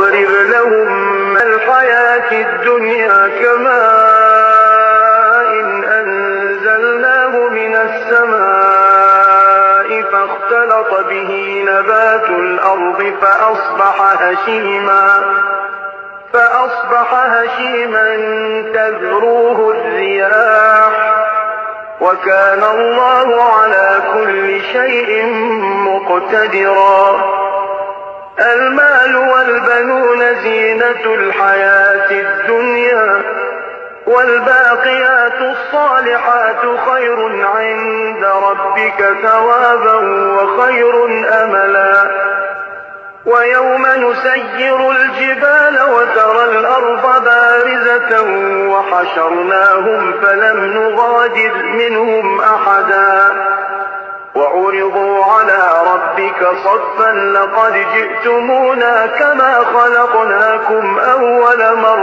واضرب لهم الحياة الدنيا كماء أنزلناه من السماء فاختلط به نبات الأرض فأصبح هشيما تذروه الرياح وكان الله على كل شيء مقتدرا. المال والبنون زينة الحياة الدنيا والباقيات الصالحات خير عند ربك ثوابا وخير أملا. ويوم نسير الجبال وترى الأرض بارزة وحشرناهم فلم نغادر منهم أحدا وعرضوا على ربك صفا لقد جئتمونا كما خلقناكم أول مرة